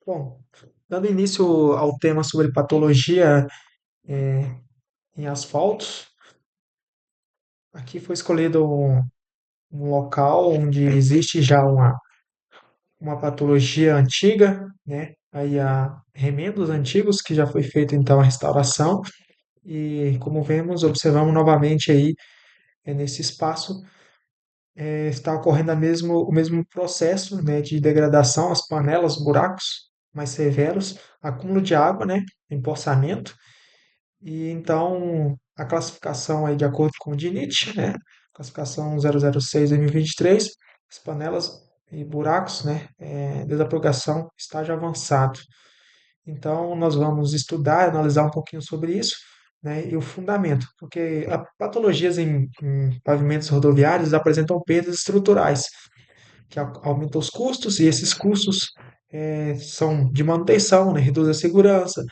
Bom, dando início ao tema sobre patologia em asfaltos, aqui foi escolhido um local onde existe já uma patologia antiga, né? Aí há remendos antigos que já foi feita então a restauração e como vemos, observamos novamente aí nesse espaço está ocorrendo o mesmo processo, né, de degradação, as panelas, buracos mais severos, acúmulo de água, né, empoçamento. E então, a classificação aí de acordo com o DINIT, né? Classificação 006/2023, as panelas e buracos, né? Desapropriação, estágio avançado. Então, nós vamos estudar, analisar um pouquinho sobre isso, né? E o fundamento, porque patologias em pavimentos rodoviários apresentam perdas estruturais, que aumenta os custos, e esses custos são de manutenção, né? Reduz a segurança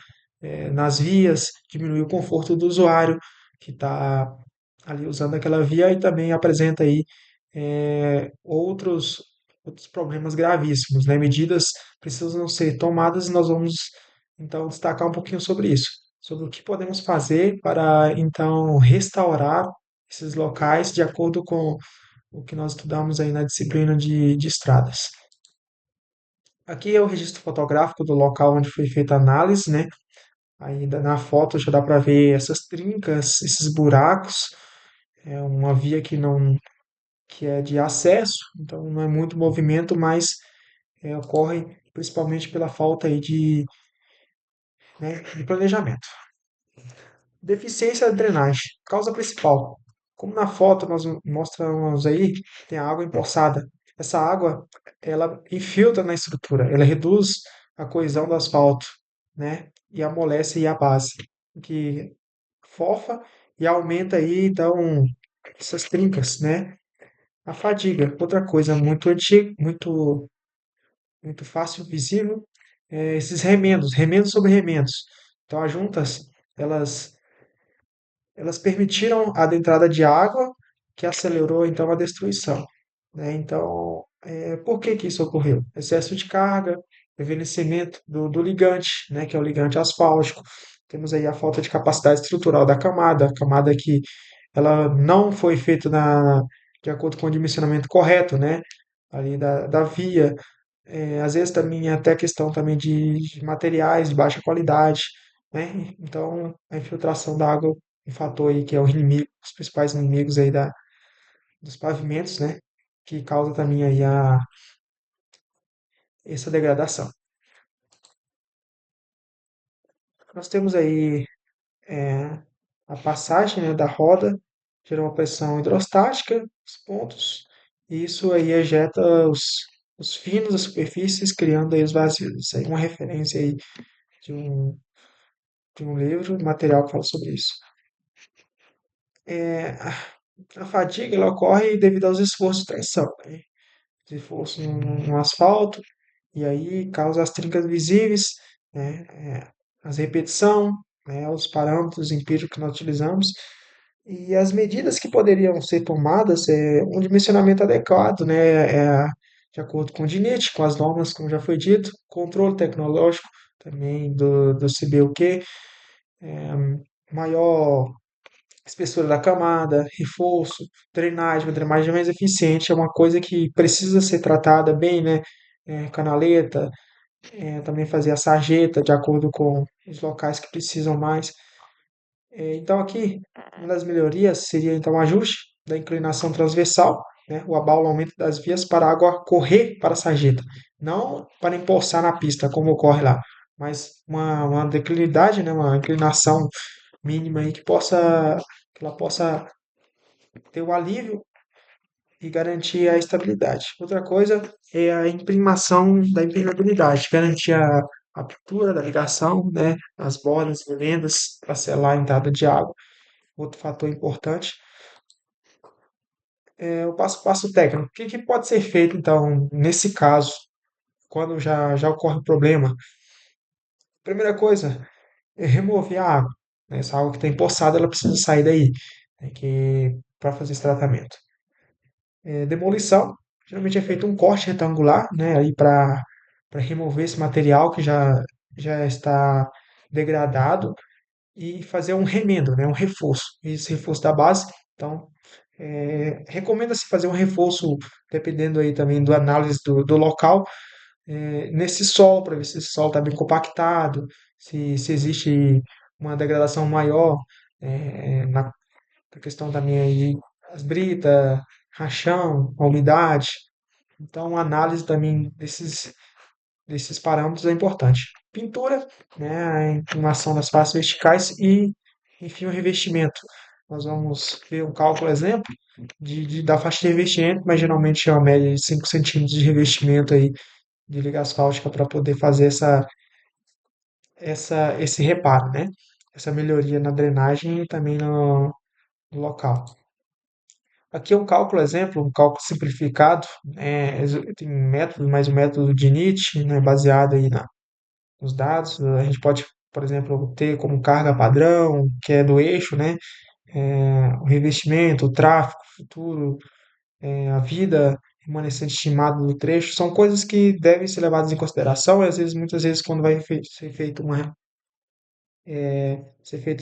nas vias, diminui o conforto do usuário que está ali usando aquela via e também apresenta aí outros problemas gravíssimos, né? Medidas precisam ser tomadas e nós vamos então destacar um pouquinho sobre isso, sobre o que podemos fazer para então restaurar esses locais de acordo com o que nós estudamos aí na disciplina de estradas. Aqui é o registro fotográfico do local onde foi feita a análise, né? Aí na foto já dá para ver essas trincas, esses buracos. É uma via que é de acesso, então não é muito movimento, mas ocorre principalmente pela falta aí de planejamento. Deficiência da drenagem, causa principal. Como na foto nós mostramos aí, tem a água empoçada. Essa água, ela infiltra na estrutura, ela reduz a coesão do asfalto, né? E amolece aí a base, o que fofa e aumenta aí então essas trincas, né? A fadiga, outra coisa muito antiga, muito fácil visível, esses remendos, remendos sobre remendos. Então as juntas, elas elas permitiram a entrada de água, que acelerou então a destruição, né? Então, por que que isso ocorreu? Excesso de carga, envelhecimento do ligante, né, que é o ligante asfáltico. Temos aí a falta de capacidade estrutural da camada, a camada que ela não foi feita de acordo com o dimensionamento correto, né, ali da via. Às vezes também até questão também de materiais de baixa qualidade, né? Então, a infiltração da água é um fator aí que é o inimigo, os principais inimigos aí dos pavimentos, né? Que causa também aí essa degradação. Nós temos aí é, a passagem, né, da roda, gera uma pressão hidrostática, os pontos, e isso aí ejeta os finos das superfícies, criando aí os vazios. Isso aí é uma referência aí de um, de um livro, material que fala sobre isso. É, a fadiga ela ocorre devido aos esforços de tensão, né? Esforço no asfalto, e aí causa as trincas visíveis, né? As repetição, né? Os parâmetros empíricos que nós utilizamos, e as medidas que poderiam ser tomadas é um dimensionamento adequado, né? De acordo com o DINIT, com as normas, como já foi dito, controle tecnológico também do CBUQ, maior espessura da camada, reforço, drenagem, uma drenagem mais eficiente é uma coisa que precisa ser tratada bem, né? Canaleta, também fazer a sarjeta de acordo com os locais que precisam mais. Então aqui, uma das melhorias seria então o ajuste da inclinação transversal, né? O abaulamento das vias para a água correr para a sarjeta, não para empoçar na pista, como ocorre lá, mas uma declinidade, né? Uma inclinação mínima aí que ela possa ter o alívio e garantir a estabilidade. Outra coisa é a imprimação da impermeabilidade, garantir a abertura da ligação, né, as bordas e vendas para selar a entrada de água. Outro fator importante é o passo a passo técnico. O que, que pode ser feito, então, nesse caso, quando já ocorre o problema? Primeira coisa é remover a água, né? Essa água que está empoçada, ela precisa sair daí, né, para fazer esse tratamento. Demolição. Geralmente é feito um corte retangular, né, aí para para remover esse material que já está degradado e fazer um remendo, né, um reforço, esse reforço da base. Então, recomenda-se fazer um reforço, dependendo aí também do análise do local, nesse solo, para ver se esse solo está bem compactado, se existe uma degradação maior na questão também aí, as britas, rachão, a umidade. Então, a análise também desses parâmetros é importante. Pintura, né, a inclinação das faces verticais e, enfim, o revestimento. Nós vamos ver um cálculo, exemplo, da faixa de revestimento, mas geralmente é uma média de 5 centímetros de revestimento aí de liga asfáltica para poder fazer esse reparo, né? Essa melhoria na drenagem e também no local. Aqui é um cálculo exemplo, um cálculo simplificado, tem métodos, mas o método de Nietzsche, né, baseado aí nos dados. A gente pode, por exemplo, ter como carga padrão, que é do eixo, né, o revestimento, o tráfego futuro, a vida remanescente estimada do trecho, são coisas que devem ser levadas em consideração e às vezes, muitas vezes, quando vai ser feito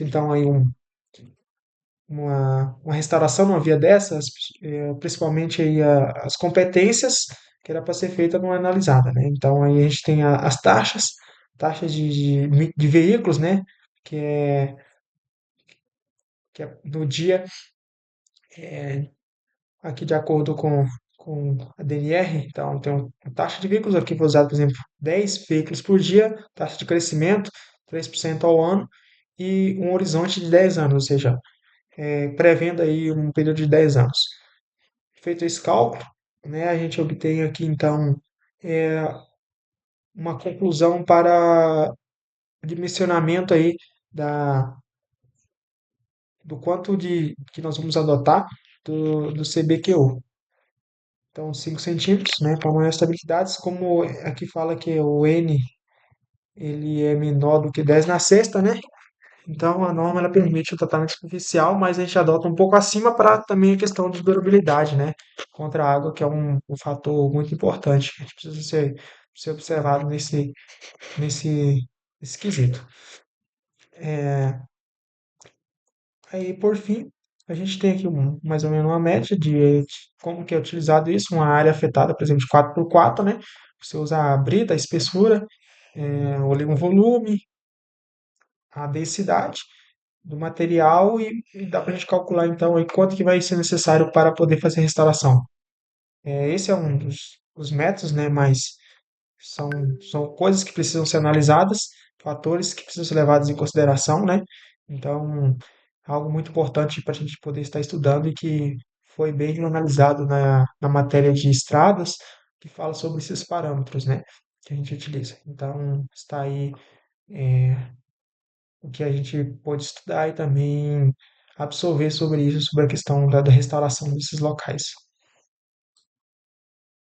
então aí uma restauração numa via dessas, principalmente aí as competências que era para ser feita não é analisada, né? Então aí a gente tem as taxas de veículos, né? Que é, que é no dia, aqui de acordo com a DNR, então tem uma taxa de veículos aqui foi usado, por exemplo, 10 veículos por dia, taxa de crescimento 3% ao ano e um horizonte de 10 anos, ou seja, prevendo aí um período de 10 anos. Feito esse cálculo, né, a gente obtém aqui então é, uma conclusão para o dimensionamento aí da, do quanto que nós vamos adotar do CBQU. Então, 5 centímetros, né, para maior estabilidade, como aqui fala que o N ele é menor do que 10 na sexta, né? Então, a norma ela permite o tratamento superficial, mas a gente adota um pouco acima para também a questão de durabilidade, né? Contra a água, que é um fator muito importante, que a gente precisa ser observado nesse, nesse quesito. Aí, por fim, a gente tem aqui mais ou menos uma média de como que é utilizado isso, uma área afetada, por exemplo, de 4x4, né? Você usa a brita, a espessura, o volume, a densidade do material e dá para a gente calcular então aí quanto que vai ser necessário para poder fazer a restauração. Esse é um dos métodos, né? Mas são coisas que precisam ser analisadas, fatores que precisam ser levados em consideração, né? Então, algo muito importante para a gente poder estar estudando e que foi bem analisado na matéria de estradas, que fala sobre esses parâmetros, né? Que a gente utiliza. Então, está aí o que a gente pode estudar e também absorver sobre isso, sobre a questão da restauração desses locais.